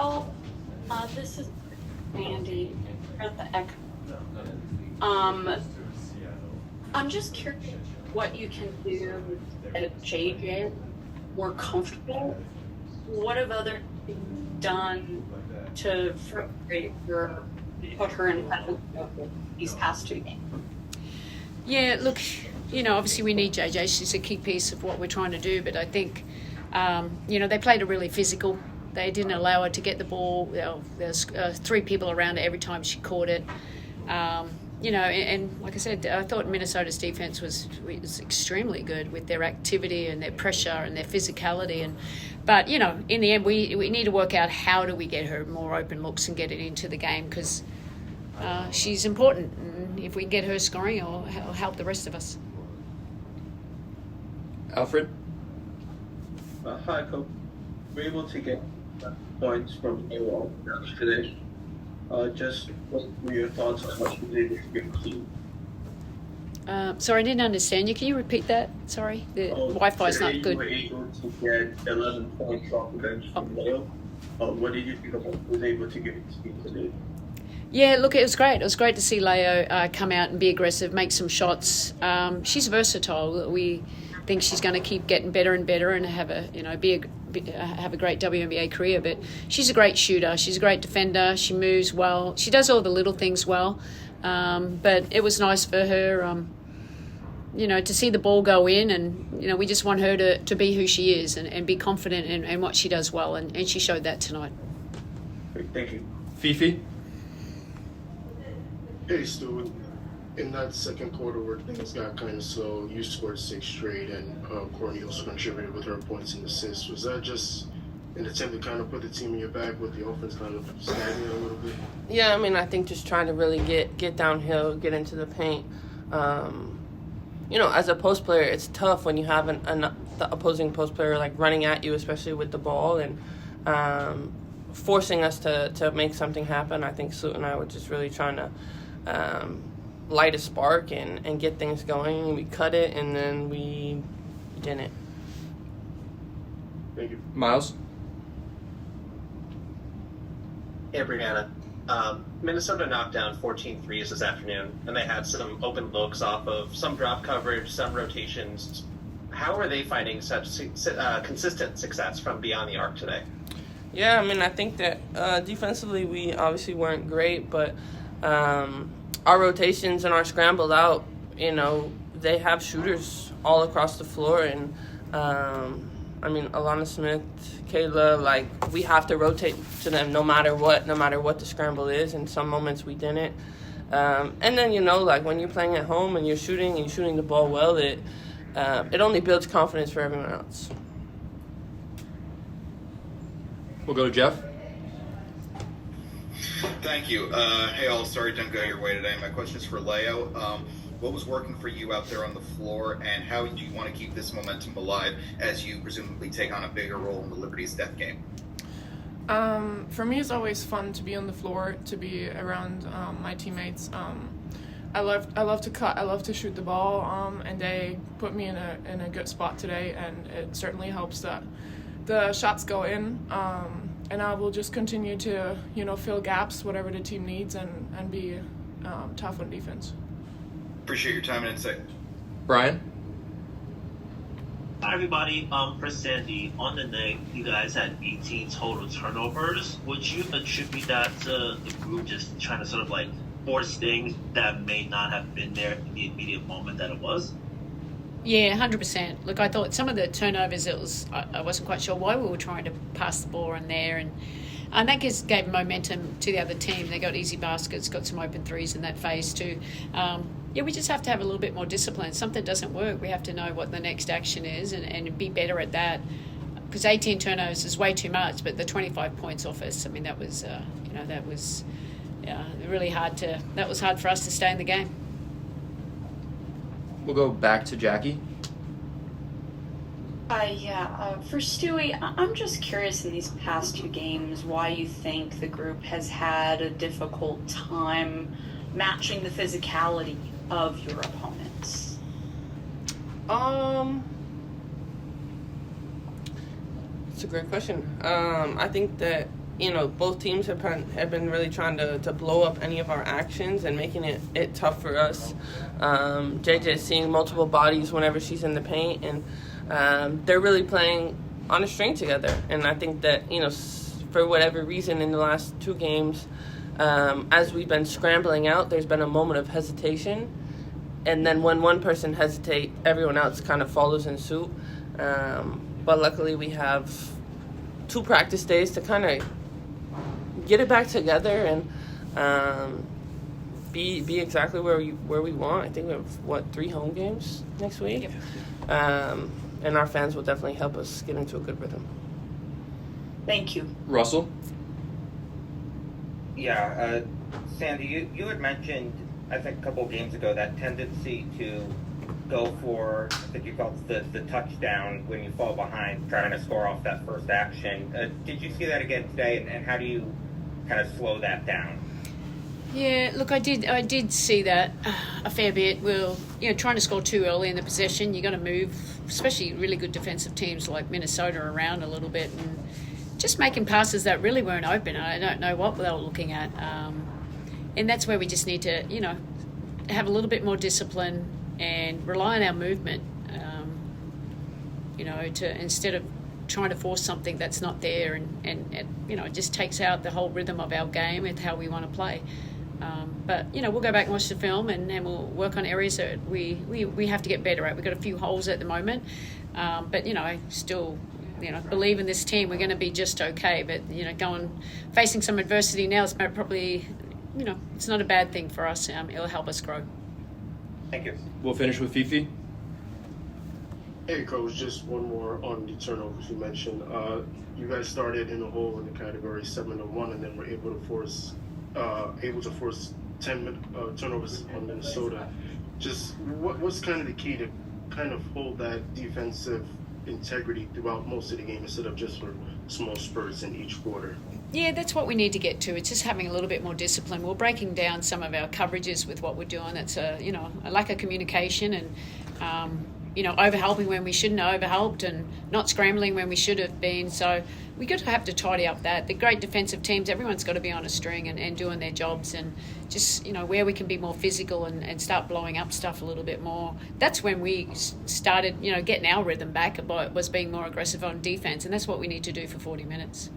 y'all. This is Sandy at the Echo. I'm just curious what you can do at JJ more comfortable. What have other things done to frustrate her, put her in these past 2 games? Yeah, look, obviously we need JJ. She's a key piece of what we're trying to do, but I think, they played her really physical. They didn't allow her to get the ball. There's 3 people around her every time she caught it. And like I said, I thought Minnesota's defense was extremely good with their activity and their pressure and their physicality. But in the end, we need to work out how do we get her more open looks and get it into the game, because she's important. And if we can get her scoring, it'll help the rest of us. Alfred? Hi, Coach. We're able to get points from AWOL today. Just what were your thoughts on what you did with your team? Sorry, I didn't understand you. Can you repeat that? Sorry, the Wi-Fi's not good. You were able to get 11 points off the bench from Leo. What did you think about what was able to get his team today? Yeah, look, it was great. It was great to see Leo come out and be aggressive, make some shots. She's versatile. We think she's going to keep getting better and better and have a great WNBA career. But she's a great shooter. She's a great defender. She moves well. She does all the little things well. But it was nice for her, to see the ball go in, and we just want her to be who she is and be confident in what she does well, and she showed that tonight. Thank you. Fifi? Hey, Stewie. In that second quarter where things got kind of slow, you scored 6 straight, and Courtney also contributed with her points and assists. Was that just an attempt to kind of put the team in your back with the offense kind of stagnant a little bit? Yeah, I think just trying to really get downhill, get into the paint. As a post player, it's tough when you have the opposing post player running at you, especially with the ball, and forcing us to make something happen. I think Sloot and I were just really trying to light a spark and get things going, and we cut it, and then we didn't. Thank you. Miles? Hey, Breanna. Minnesota knocked down 14 threes this afternoon, and they had some open looks off of some drop coverage, some rotations. How are they finding such consistent success from beyond the arc today? Yeah, I think that defensively we obviously weren't great, but our rotations and our scrambled out, they have shooters all across the floor, and Alana Smith, Kayla, we have to rotate to them no matter what the scramble is, and some moments we didn't. And then, when you're playing at home and you're shooting the ball well, it only builds confidence for everyone else. We'll go to Jeff. Thank you. Hey, all. Sorry didn't go your way today. My question is for Leo. What was working for you out there on the floor, and how do you want to keep this momentum alive as you presumably take on a bigger role in the Liberty's death game? For me, it's always fun to be on the floor, to be around my teammates. I love to cut. I love to shoot the ball, and they put me in a good spot today, and it certainly helps that the shots go in. And I will just continue to, fill gaps, whatever the team needs, and be tough on defense. Appreciate your time and insight. Brian? Hi, everybody. For Sandy, on the night, you guys had 18 total turnovers. Would you attribute that to the group just trying to sort of force things that may not have been there in the immediate moment that it was? Yeah, 100%. Look, I thought some of the turnovers, I wasn't quite sure why we were trying to pass the ball in there, and that just gave momentum to the other team. They got easy baskets, got some open threes in that phase too. We just have to have a little bit more discipline. Something doesn't work, we have to know what the next action is and be better at that. Because 18 turnovers is way too much, but the 25 points off us, that was, that was really hard that was hard for us to stay in the game. We'll go back to Jackie. For Stewie, I'm just curious in these past 2 games why you think the group has had a difficult time matching the physicality of your opponents. It's a great question. I think that both teams have been really trying to blow up any of our actions and making it tough for us. JJ is seeing multiple bodies whenever she's in the paint, and they're really playing on a string together. And I think that, for whatever reason in the last 2 games, as we've been scrambling out, there's been a moment of hesitation. And then when one person hesitates, everyone else kind of follows in suit. But luckily we have 2 practice days to kind of get it back together and be exactly where we want. I think we have 3 home games next week. Yep. And our fans will definitely help us get into a good rhythm. Thank you. Russell? Yeah, Sandy, you had mentioned, I think a couple of games ago, that tendency to go for, I think you called it the touchdown when you fall behind, trying to score off that first action. Did you see that again today, and how do you kind of slow that down? Yeah, look, I did see that a fair bit. We're trying to score too early in the possession. You got to move, especially really good defensive teams like Minnesota, around a little bit and just making passes that really weren't open. I don't know what they were looking at, and that's where we just need to have a little bit more discipline and rely on our movement. To instead of trying to force something that's not there, and it just takes out the whole rhythm of our game and how we want to play. But we'll go back and watch the film and we'll work on areas that we have to get better at. We've got a few holes at the moment, but I still believe in this team. We're going to be just okay. But facing some adversity now is probably it's not a bad thing for us. It'll help us grow. Thank you. We'll finish with Fifi. Hey, Coach, just one more on the turnovers you mentioned. You guys started in a hole in the category 7-1, and then were able to force 10 turnovers on Minnesota. Just what's kind of the key to kind of hold that defensive integrity throughout most of the game instead of just for small spurts in each quarter? Yeah, that's what we need to get to. It's just having a little bit more discipline. We're breaking down some of our coverages with what we're doing. It's a lack of communication and overhelping when we shouldn't have overhelped and not scrambling when we should have been. So we have to tidy up that. The great defensive teams, everyone's got to be on a string and doing their jobs, and just where we can be more physical and start blowing up stuff a little bit more. That's when we started getting our rhythm back, was being more aggressive on defense, and that's what we need to do for 40 minutes.